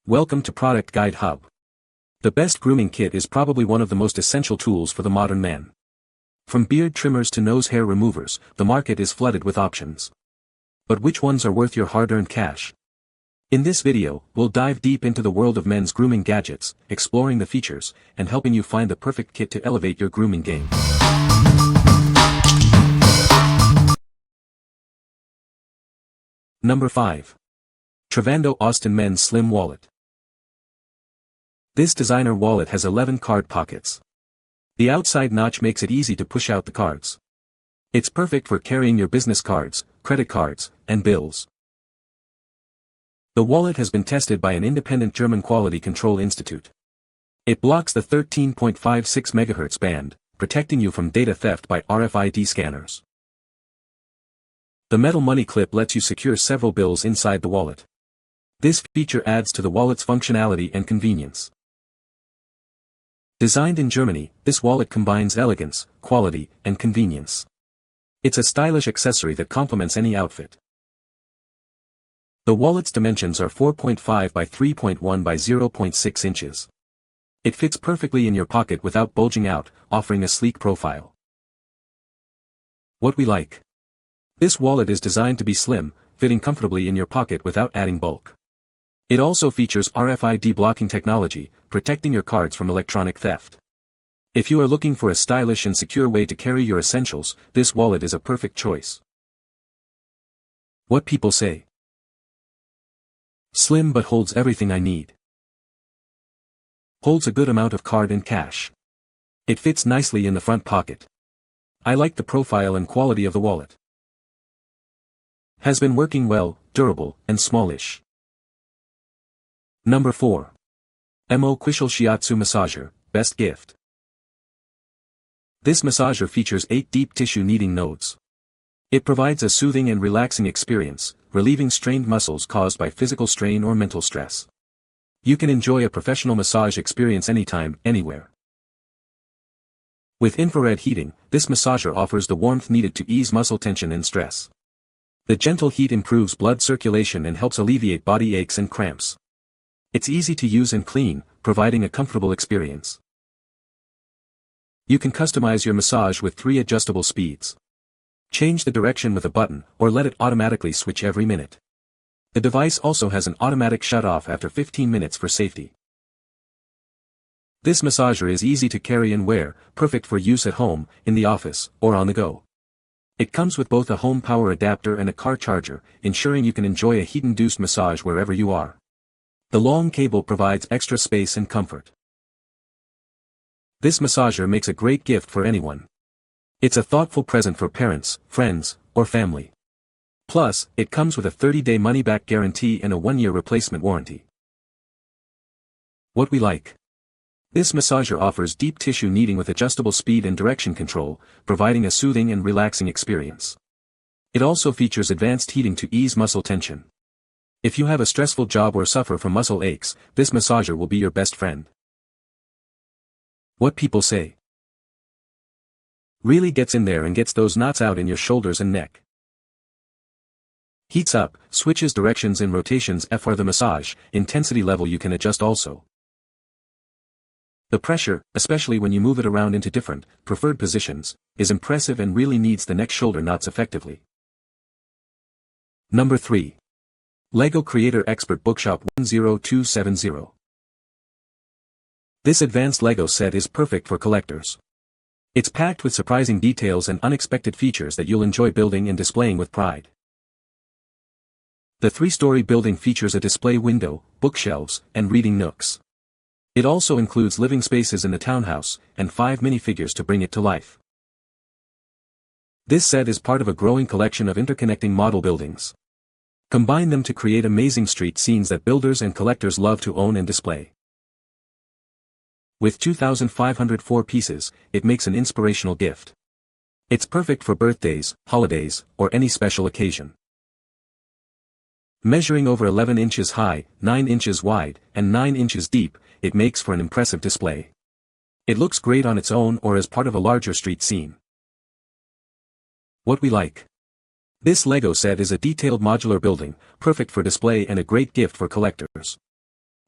Welcome to Product Guide Hub. The best grooming kit is probably one of the most essential tools for the modern man. From beard trimmers to nose hair removers, the market is flooded with options. But which ones are worth your hard-earned cash? In this video, we'll dive deep into the world of men's grooming gadgets, exploring the features, and helping you find the perfect kit to elevate your grooming game. Number 5. TRAVANDO Austin Men's Slim Wallet. This designer wallet has 11 card pockets. The outside notch makes it easy to push out the cards. It's perfect for carrying your business cards, credit cards, and bills. The wallet has been tested by an independent German quality control institute. It blocks the 13.56 MHz band, protecting you from data theft by RFID scanners. The metal money clip lets you secure several bills inside the wallet. This feature adds to the wallet's functionality and convenience. Designed in Germany, this wallet combines elegance, quality, and convenience. It's a stylish accessory that complements any outfit. The wallet's dimensions are 4.5 by 3.1 by 0.6 inches. It fits perfectly in your pocket without bulging out, offering a sleek profile. What we like. This wallet is designed to be slim, fitting comfortably in your pocket without adding bulk. It also features RFID blocking technology, protecting your cards from electronic theft. If you are looking for a stylish and secure way to carry your essentials, this wallet is a perfect choice. What people say. Slim but holds everything I need. Holds a good amount of card and cash. It fits nicely in the front pocket. I like the profile and quality of the wallet. Has been working well, durable, and smallish. Number 4. Cuishle Shiatsu Massager, Best Gift. This massager features 8 deep tissue kneading nodes. It provides a soothing and relaxing experience, relieving strained muscles caused by physical strain or mental stress. You can enjoy a professional massage experience anytime, anywhere. With infrared heating, this massager offers the warmth needed to ease muscle tension and stress. The gentle heat improves blood circulation and helps alleviate body aches and cramps. It's easy to use and clean, providing a comfortable experience. You can customize your massage with 3 adjustable speeds. Change the direction with a button, or let it automatically switch every minute. The device also has an automatic shut-off after 15 minutes for safety. This massager is easy to carry and wear, perfect for use at home, in the office, or on the go. It comes with both a home power adapter and a car charger, ensuring you can enjoy a heat-induced massage wherever you are. The long cable provides extra space and comfort. This massager makes a great gift for anyone. It's a thoughtful present for parents, friends, or family. Plus, it comes with a 30-day money-back guarantee and a 1-year replacement warranty. What we like. This massager offers deep tissue kneading with adjustable speed and direction control, providing a soothing and relaxing experience. It also features advanced heating to ease muscle tension. If you have a stressful job or suffer from muscle aches, this massager will be your best friend. What people say. Really gets in there and gets those knots out in your shoulders and neck. Heats up, switches directions and rotations for the massage, intensity level you can adjust also. The pressure, especially when you move it around into different, preferred positions, is impressive and really kneads the neck shoulder knots effectively. Number 3. LEGO Creator Expert Bookshop 10270. This advanced LEGO set is perfect for collectors. It's packed with surprising details and unexpected features that you'll enjoy building and displaying with pride. The 3-story building features a display window, bookshelves, and reading nooks. It also includes living spaces in the townhouse, and 5 minifigures to bring it to life. This set is part of a growing collection of interconnecting model buildings. Combine them to create amazing street scenes that builders and collectors love to own and display. With 2,504 pieces, it makes an inspirational gift. It's perfect for birthdays, holidays, or any special occasion. Measuring over 11 inches high, 9 inches wide, and 9 inches deep, it makes for an impressive display. It looks great on its own or as part of a larger street scene. What we like. This LEGO set is a detailed modular building, perfect for display and a great gift for collectors.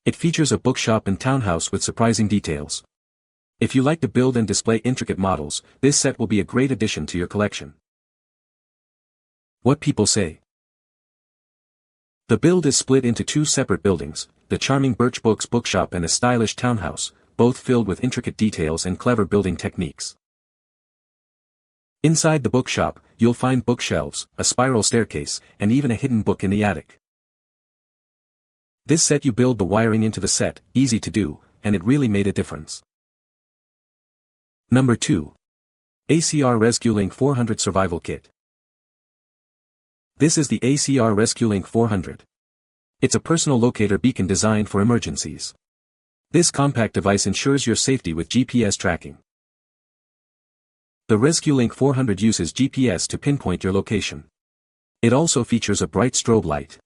It features a bookshop and townhouse with surprising details. If you like to build and display intricate models, this set will be a great addition to your collection. What people say. The build is split into two separate buildings, the charming Birch Books bookshop and a stylish townhouse, both filled with intricate details and clever building techniques. Inside the bookshop, you'll find bookshelves, a spiral staircase, and even a hidden book in the attic. This set you build the wiring into the set, easy to do, and it really made a difference. Number 2. ACR ResQLink 400 Survival Kit. This is the ACR ResQLink 400. It's a personal locator beacon designed for emergencies. This compact device ensures your safety with GPS tracking. The ResQLink 400 uses GPS to pinpoint your location. It also features a bright strobe light.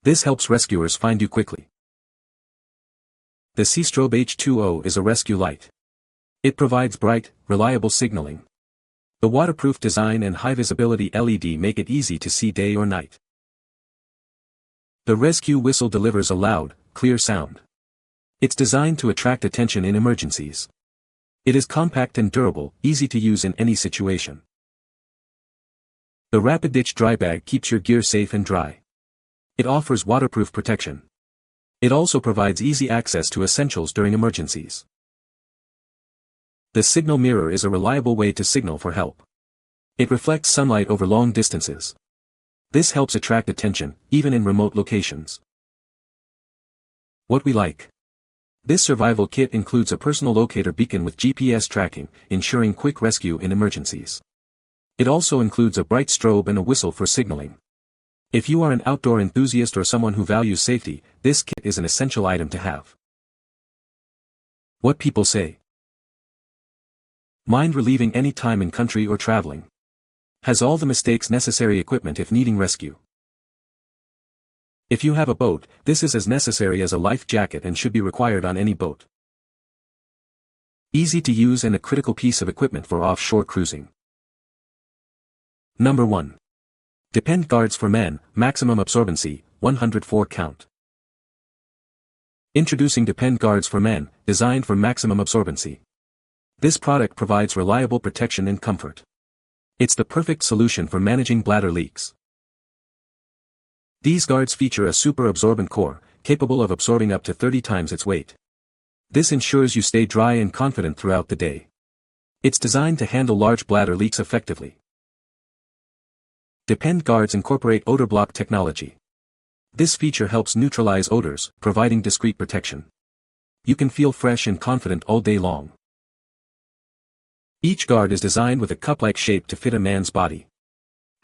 This helps rescuers find you quickly. The C-Strobe H2O is a rescue light. It provides bright, reliable signaling. The waterproof design and high-visibility LED make it easy to see day or night. The rescue whistle delivers a loud, clear sound. It's designed to attract attention in emergencies. It is compact and durable, easy to use in any situation. The Rapid Ditch Dry Bag keeps your gear safe and dry. It offers waterproof protection. It also provides easy access to essentials during emergencies. The Signal Mirror is a reliable way to signal for help. It reflects sunlight over long distances. This helps attract attention, even in remote locations. What we like. This survival kit includes a personal locator beacon with GPS tracking, ensuring quick rescue in emergencies. It also includes a bright strobe and a whistle for signaling. If you are an outdoor enthusiast or someone who values safety, this kit is an essential item to have. What people say. Mind relieving any time in country or traveling. Has all the mistakes necessary equipment if needing rescue. If you have a boat, this is as necessary as a life jacket and should be required on any boat. Easy to use and a critical piece of equipment for offshore cruising. Number 1. Depend Guards for Men, Maximum Absorbency, 104 count. Introducing Depend Guards for Men, designed for maximum absorbency. This product provides reliable protection and comfort. It's the perfect solution for managing bladder leaks. These guards feature a super absorbent core, capable of absorbing up to 30 times its weight. This ensures you stay dry and confident throughout the day. It's designed to handle large bladder leaks effectively. Depend Guards incorporate odor block technology. This feature helps neutralize odors, providing discreet protection. You can feel fresh and confident all day long. Each guard is designed with a cup-like shape to fit a man's body.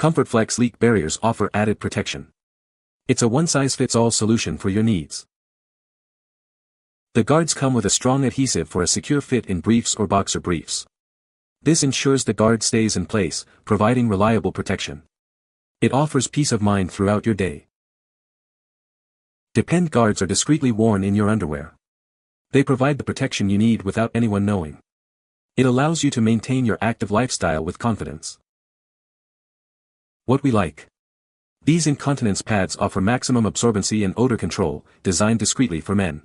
ComfortFlex leak barriers offer added protection. It's a one-size-fits-all solution for your needs. The guards come with a strong adhesive for a secure fit in briefs or boxer briefs. This ensures the guard stays in place, providing reliable protection. It offers peace of mind throughout your day. Depend Guards are discreetly worn in your underwear. They provide the protection you need without anyone knowing. It allows you to maintain your active lifestyle with confidence. What we like. These incontinence pads offer maximum absorbency and odor control, designed discreetly for men.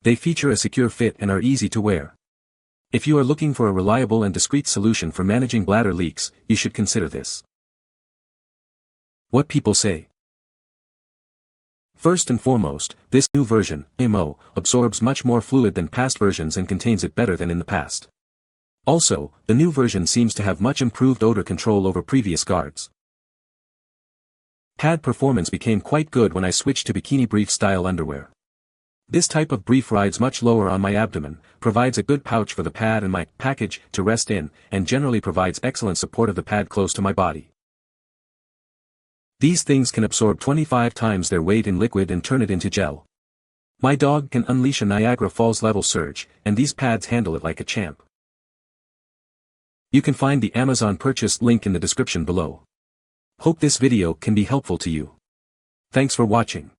They feature a secure fit and are easy to wear. If you are looking for a reliable and discreet solution for managing bladder leaks, you should consider this. What people say. First and foremost, this new version, MO, absorbs much more fluid than past versions and contains it better than in the past. Also, the new version seems to have much improved odor control over previous guards. Pad performance became quite good when I switched to bikini brief style underwear. This type of brief rides much lower on my abdomen, provides a good pouch for the pad and my package to rest in, and generally provides excellent support of the pad close to my body. These things can absorb 25 times their weight in liquid and turn it into gel. My dog can unleash a Niagara Falls level surge, and these pads handle it like a champ. You can find the Amazon purchase link in the description below. Hope this video can be helpful to you. Thanks for watching.